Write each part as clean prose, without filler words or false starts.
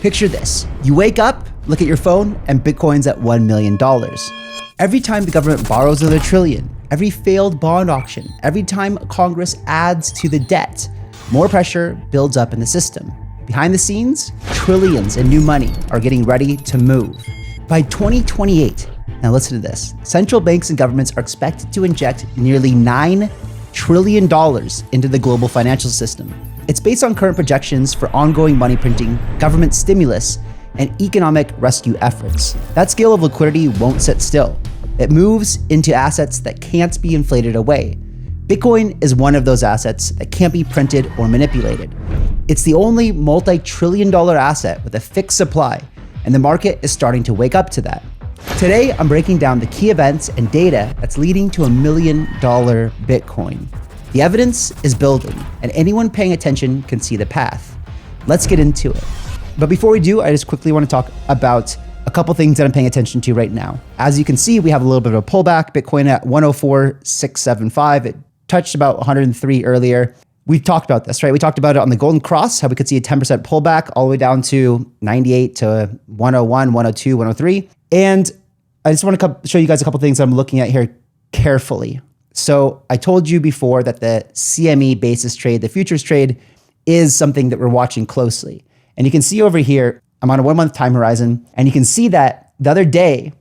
Picture this. You wake up, look at your phone, and Bitcoin's at $1 million. Every time the government borrows another trillion, every failed bond auction, every time Congress adds to the debt, more pressure builds up in the system. Behind the scenes, trillions in new money are getting ready to move. By 2028, now listen to this, central banks and governments are expected to inject nearly $9 trillion into the global financial system. It's based on current projections for ongoing money printing, government stimulus, and economic rescue efforts. That scale of liquidity won't sit still. It moves into assets that can't be inflated away. Bitcoin is one of those assets that can't be printed or manipulated. It's the only multi-trillion-dollar asset with a fixed supply, and the market is starting to wake up to that. Today, I'm breaking down the key events and data that's leading to $1 million Bitcoin. The evidence is building, and anyone paying attention can see the path. Let's get into it. But before we do, I just quickly want to talk about a couple things that I'm paying attention to right now. As you can see, we have a little bit of a pullback. Bitcoin at 104,675. It touched about 103 earlier. We've talked about this, right? We talked about it on the Golden Cross, how we could see a 10% pullback all the way down to 98 to 101, 102, 103. And I just want to show you guys a couple things I'm looking at here carefully. So I told you before that the CME basis trade, the futures trade, is something that we're watching closely. And you can see over here, I'm on a 1 month time horizon, and you can see that the other day,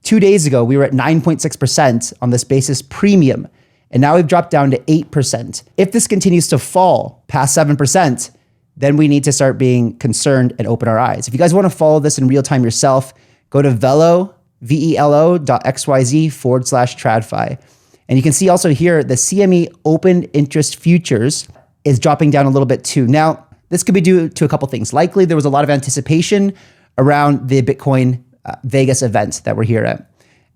2 days ago, we were at 9.6% on this basis premium. And now we've dropped down to 8%. If this continues to fall past 7%, then we need to start being concerned and open our eyes. If you guys want to follow this in real time yourself, go to velo.xyz/tradfi. And you can see also here, the CME open interest futures is dropping down a little bit too. Now, this could be due to a couple things. Likely, there was a lot of anticipation around the Bitcoin Vegas event that we're here at.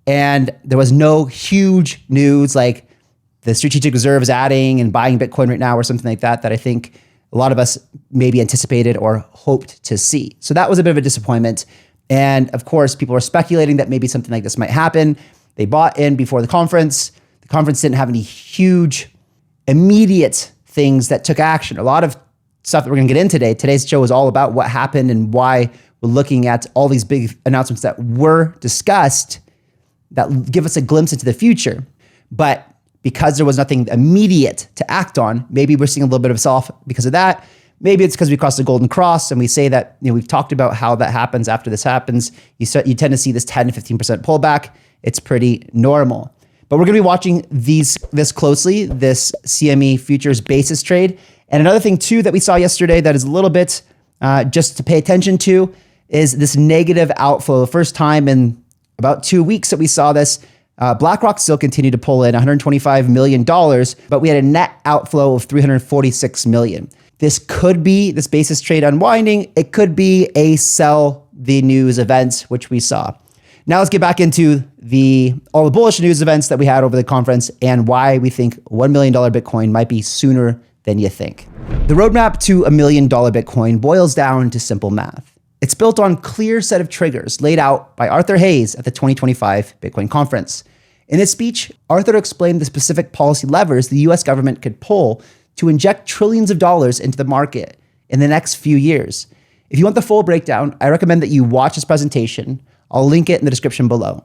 And there was no huge news like the strategic reserve is adding and buying Bitcoin right now or something like that, that I think a lot of us maybe anticipated or hoped to see. So that was a bit of a disappointment. And of course, people were speculating that maybe something like this might happen. They bought in before the conference. The conference didn't have any huge, immediate things that took action. A lot of stuff that we're going to get in today. Today's show is all about what happened and why we're looking at all these big announcements that were discussed that give us a glimpse into the future. But because there was nothing immediate to act on, maybe we're seeing a little bit of sell-off because of that. Maybe it's because we crossed the Golden Cross and we say that, we've talked about how that happens after this happens. You tend to see this 10 to 15% pullback. It's pretty normal. But we're going to be watching this closely, this CME futures basis trade. And another thing too that we saw yesterday that is a little bit just to pay attention to is this negative outflow. The first time in about 2 weeks that we saw this. BlackRock still continued to pull in $125 million, but we had a net outflow of $346 million. This could be this basis trade unwinding. It could be a sell the news event, which we saw. Now let's get back into all the bullish news events that we had over the conference and why we think $1 million Bitcoin might be sooner than you think. The roadmap to $1 million Bitcoin boils down to simple math. It's built on a clear set of triggers laid out by Arthur Hayes at the 2025 Bitcoin conference. In his speech, Arthur explained the specific policy levers the US government could pull to inject trillions of dollars into the market in the next few years. If you want the full breakdown, I recommend that you watch this presentation. I'll link it in the description below.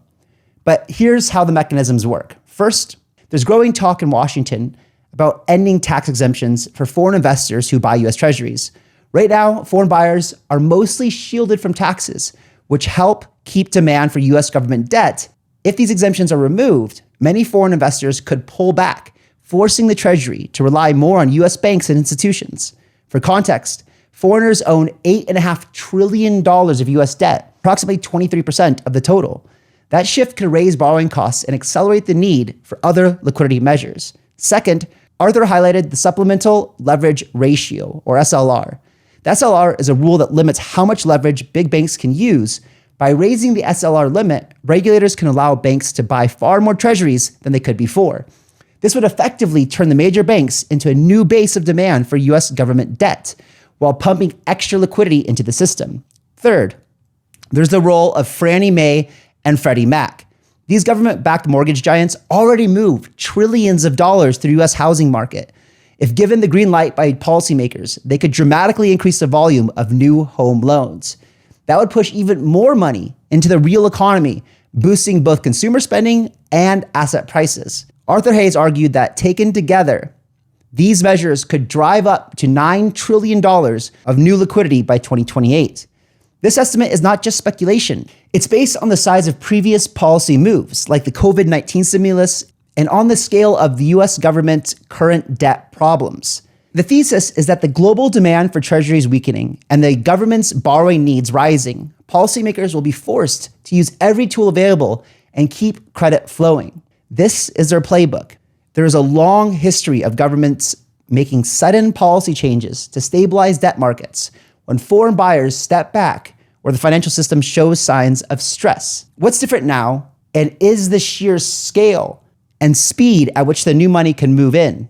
But here's how the mechanisms work. First, there's growing talk in Washington about ending tax exemptions for foreign investors who buy US treasuries. Right now, foreign buyers are mostly shielded from taxes, which help keep demand for US government debt. If these exemptions are removed, many foreign investors could pull back, forcing the Treasury to rely more on US banks and institutions. For context, foreigners own $8.5 trillion of US debt, approximately 23% of the total. That shift could raise borrowing costs and accelerate the need for other liquidity measures. Second, Arthur highlighted the supplemental leverage ratio, or SLR. The SLR is a rule that limits how much leverage big banks can use. By raising the SLR limit, regulators can allow banks to buy far more treasuries than they could before. This would effectively turn the major banks into a new base of demand for US government debt, while pumping extra liquidity into the system. Third, there's the role of Fannie Mae and Freddie Mac. These government-backed mortgage giants already move trillions of dollars through the US housing market. If given the green light by policymakers, they could dramatically increase the volume of new home loans. That would push even more money into the real economy, boosting both consumer spending and asset prices. Arthur Hayes argued that taken together, these measures could drive up to $9 trillion of new liquidity by 2028. This estimate is not just speculation. It's based on the size of previous policy moves, like the COVID-19 stimulus, and on the scale of the US government's current debt problems. The thesis is that the global demand for treasuries weakening and the government's borrowing needs rising, policymakers will be forced to use every tool available and keep credit flowing. This is their playbook. There is a long history of governments making sudden policy changes to stabilize debt markets when foreign buyers step back or the financial system shows signs of stress. What's different now, and is the sheer scale and speed at which the new money can move in?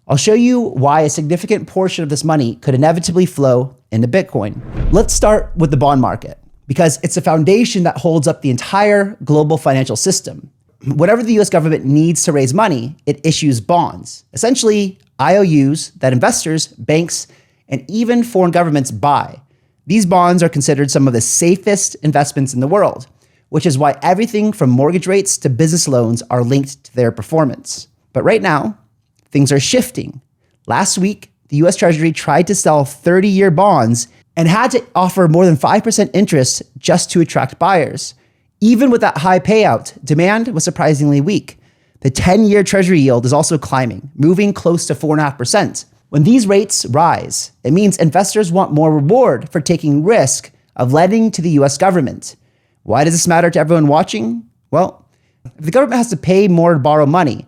I'll show you why a significant portion of this money could inevitably flow into Bitcoin. Let's start with the bond market, because it's the foundation that holds up the entire global financial system. Whenever the US government needs to raise money, it issues bonds, essentially IOUs that investors, banks, and even foreign governments buy. These bonds are considered some of the safest investments in the world, which is why everything from mortgage rates to business loans are linked to their performance. But right now, things are shifting. Last week, the US Treasury tried to sell 30-year bonds and had to offer more than 5% interest just to attract buyers. Even with that high payout, demand was surprisingly weak. The 10-year Treasury yield is also climbing, moving close to 4.5%. When these rates rise, it means investors want more reward for taking risk of lending to the US government. Why does this matter to everyone watching? Well, if the government has to pay more to borrow money,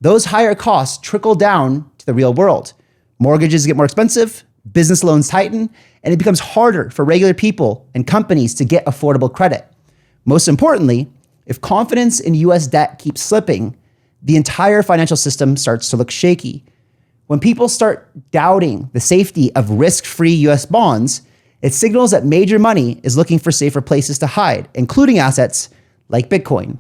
those higher costs trickle down to the real world. Mortgages get more expensive, business loans tighten, and it becomes harder for regular people and companies to get affordable credit. Most importantly, if confidence in US debt keeps slipping, the entire financial system starts to look shaky. When people start doubting the safety of risk-free US bonds, it signals that major money is looking for safer places to hide, including assets like Bitcoin.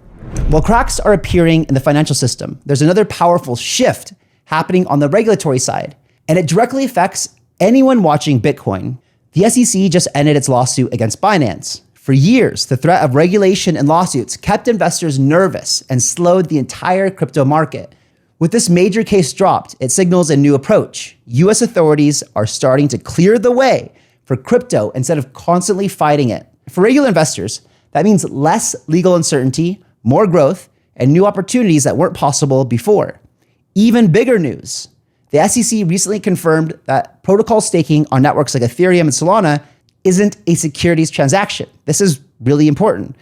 While cracks are appearing in the financial system, there's another powerful shift happening on the regulatory side, and it directly affects anyone watching Bitcoin. The SEC just ended its lawsuit against Binance. For years, the threat of regulation and lawsuits kept investors nervous and slowed the entire crypto market. With this major case dropped, it signals a new approach. US authorities are starting to clear the way for crypto instead of constantly fighting it. For regular investors, that means less legal uncertainty, more growth, and new opportunities that weren't possible before. Even bigger news. The SEC recently confirmed that protocol staking on networks like Ethereum and Solana isn't a securities transaction. This is really important.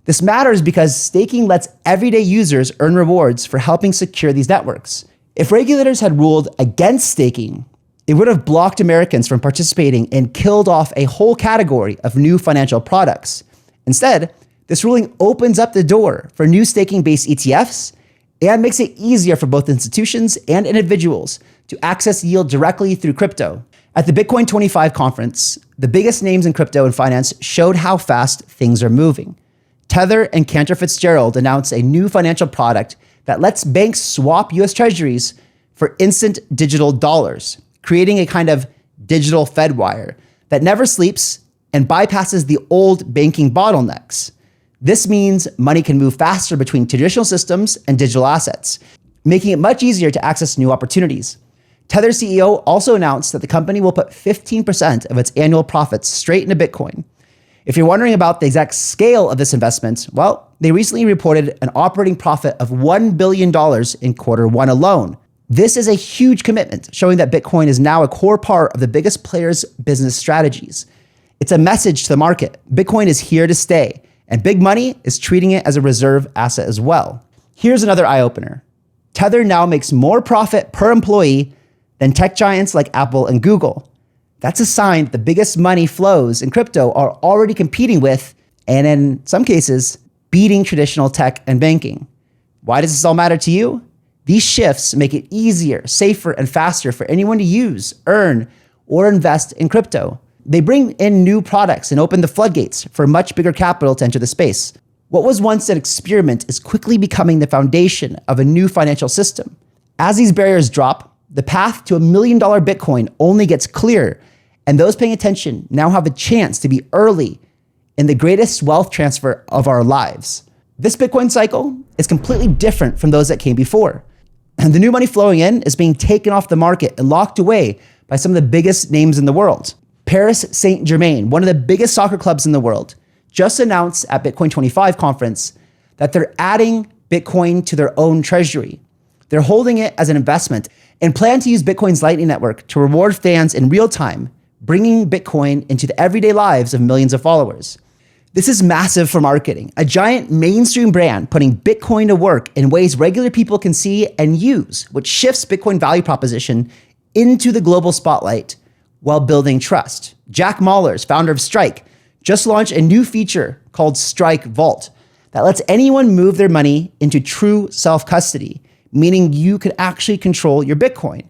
This matters because staking lets everyday users earn rewards for helping secure these networks. If regulators had ruled against staking, it would have blocked Americans from participating and killed off a whole category of new financial products. Instead, this ruling opens up the door for new staking-based ETFs and makes it easier for both institutions and individuals to access yield directly through crypto. At the Bitcoin 25 conference, the biggest names in crypto and finance showed how fast things are moving. Tether and Cantor Fitzgerald announced a new financial product that lets banks swap US Treasuries for instant digital dollars, creating a kind of digital Fedwire that never sleeps and bypasses the old banking bottlenecks. This means money can move faster between traditional systems and digital assets, making it much easier to access new opportunities. Tether CEO also announced that the company will put 15% of its annual profits straight into Bitcoin. If you're wondering about the exact scale of this investment, well, they recently reported an operating profit of $1 billion in quarter one alone. This is a huge commitment, showing that Bitcoin is now a core part of the biggest players' business strategies. It's a message to the market. Bitcoin is here to stay, and big money is treating it as a reserve asset as well. Here's another eye-opener. Tether now makes more profit per employee than tech giants like Apple and Google. That's a sign that the biggest money flows in crypto are already competing with, and in some cases, beating traditional tech and banking. Why does this all matter to you? These shifts make it easier, safer, and faster for anyone to use, earn, or invest in crypto. They bring in new products and open the floodgates for much bigger capital to enter the space. What was once an experiment is quickly becoming the foundation of a new financial system. As these barriers drop, the path to $1 million Bitcoin only gets clearer, And those paying attention now have a chance to be early in the greatest wealth transfer of our lives. This Bitcoin cycle is completely different from those that came before. And the new money flowing in is being taken off the market and locked away by some of the biggest names in the world. Paris Saint-Germain, one of the biggest soccer clubs in the world, just announced at Bitcoin 25 conference that they're adding Bitcoin to their own treasury. They're holding it as an investment and plan to use Bitcoin's Lightning Network to reward fans in real time, bringing Bitcoin into the everyday lives of millions of followers. This is massive for marketing, a giant mainstream brand putting Bitcoin to work in ways regular people can see and use, which shifts Bitcoin value proposition into the global spotlight while building trust. Jack Mallers, founder of Strike, just launched a new feature called Strike Vault that lets anyone move their money into true self-custody, meaning you could actually control your Bitcoin.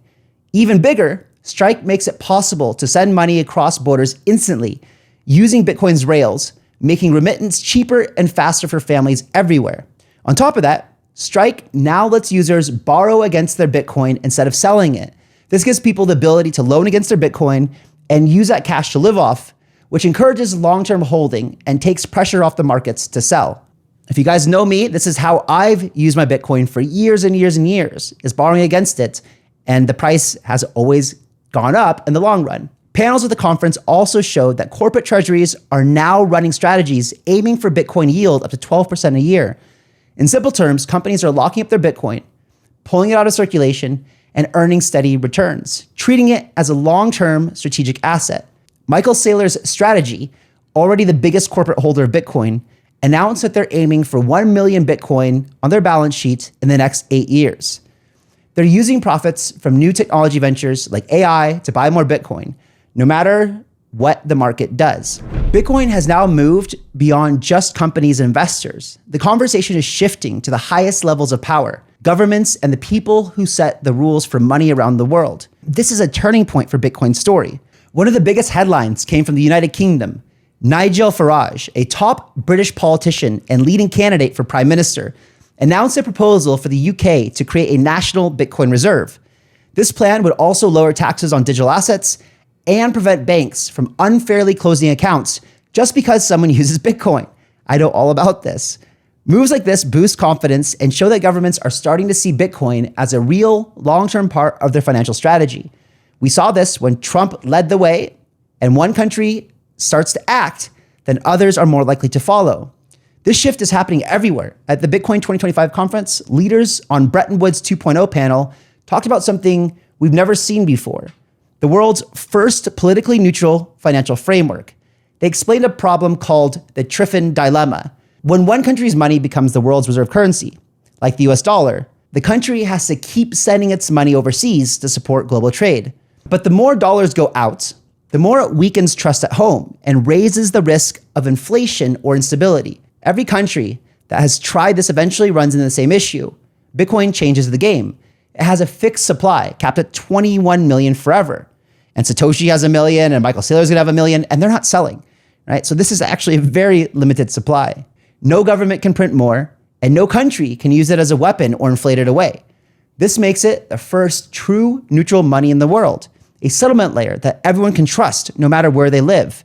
Even bigger, Strike makes it possible to send money across borders instantly using Bitcoin's rails, making remittance cheaper and faster for families everywhere. On top of that, Strike now lets users borrow against their Bitcoin instead of selling it. This gives people the ability to loan against their Bitcoin and use that cash to live off, which encourages long-term holding and takes pressure off the markets to sell. If you guys know me, this is how I've used my Bitcoin for years and years and years, is borrowing against it, and the price has always gone up in the long run. Panels at the conference also showed that corporate treasuries are now running strategies aiming for Bitcoin yield up to 12% a year. In simple terms, companies are locking up their Bitcoin, pulling it out of circulation, and earning steady returns, treating it as a long-term strategic asset. Michael Saylor's strategy, already the biggest corporate holder of Bitcoin, announced that they're aiming for 1 million Bitcoin on their balance sheet in the next 8 years. They're using profits from new technology ventures like AI to buy more Bitcoin, no matter what the market does. Bitcoin has now moved beyond just companies and investors. The conversation is shifting to the highest levels of power, governments and the people who set the rules for money around the world. This is a turning point for Bitcoin's story. One of the biggest headlines came from the United Kingdom. Nigel Farage, a top British politician and leading candidate for prime minister, announced a proposal for the UK to create a national Bitcoin reserve. This plan would also lower taxes on digital assets and prevent banks from unfairly closing accounts just because someone uses Bitcoin. I know all about this. Moves like this boost confidence and show that governments are starting to see Bitcoin as a real long-term part of their financial strategy. We saw this when Trump led the way, and one country starts to act, then others are more likely to follow. This shift is happening everywhere. At the Bitcoin 2025 conference, leaders on Bretton Woods 2.0 panel talked about something we've never seen before: the world's first politically neutral financial framework. They explained a problem called the Triffin dilemma. When one country's money becomes the world's reserve currency, like the US dollar, the country has to keep sending its money overseas to support global trade. But the more dollars go out, the more it weakens trust at home and raises the risk of inflation or instability. Every country that has tried this eventually runs into the same issue. Bitcoin changes the game. It has a fixed supply, capped at 21 million forever. And Satoshi has 1 million, and Michael Saylor's gonna have 1 million, and they're not selling, right? So this is actually a very limited supply. No government can print more, and no country can use it as a weapon or inflate it away. This makes it the first true neutral money in the world, a settlement layer that everyone can trust no matter where they live.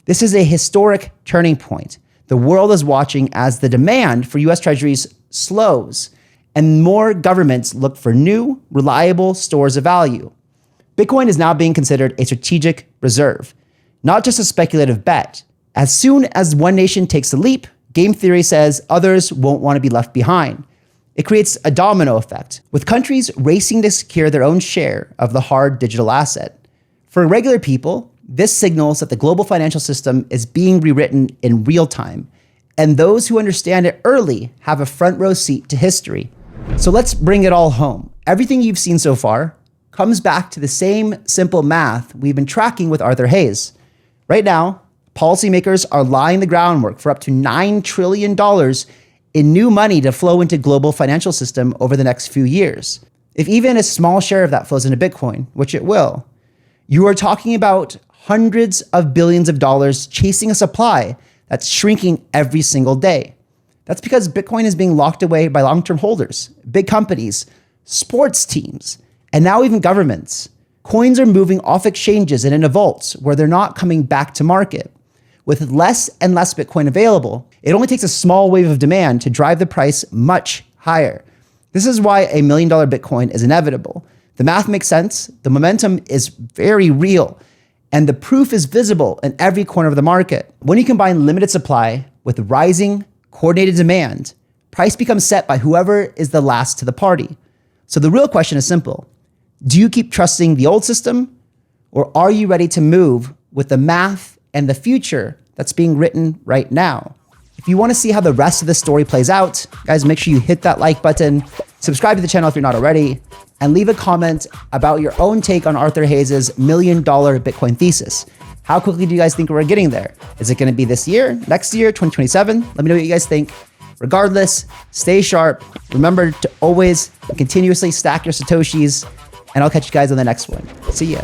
This is a historic turning point. The world is watching as the demand for US treasuries slows and more governments look for new, reliable stores of value. Bitcoin is now being considered a strategic reserve, not just a speculative bet. As soon as one nation takes the leap, game theory says others won't want to be left behind. It creates a domino effect, with countries racing to secure their own share of the hard digital asset. For regular people, this signals that the global financial system is being rewritten in real time, and those who understand it early have a front row seat to history. So let's bring it all home. Everything you've seen so far comes back to the same simple math we've been tracking with Arthur Hayes. Right now, policymakers are laying the groundwork for up to $9 trillion in new money to flow into global financial system over the next few years. If even a small share of that flows into Bitcoin, which it will, you are talking about hundreds of billions of dollars chasing a supply that's shrinking every single day. That's because Bitcoin is being locked away by long-term holders, big companies, sports teams, and now even governments. Coins are moving off exchanges and into vaults where they're not coming back to market. With less and less Bitcoin available, it only takes a small wave of demand to drive the price much higher. This is why $1 million Bitcoin is inevitable. The math makes sense, the momentum is very real, and the proof is visible in every corner of the market. When you combine limited supply with rising, coordinated demand, price becomes set by whoever is the last to the party. So the real question is simple. Do you keep trusting the old system, or are you ready to move with the math and the future that's being written right now? If you want to see how the rest of the story plays out, guys, make sure you hit that like button, subscribe to the channel if you're not already, and leave a comment about your own take on Arthur Hayes' $1 million Bitcoin thesis. How quickly do you guys think we're getting there? Is it going to be this year, next year, 2027? Let me know what you guys think. Regardless, stay sharp. Remember to always continuously stack your Satoshis, and I'll catch you guys on the next one. See ya.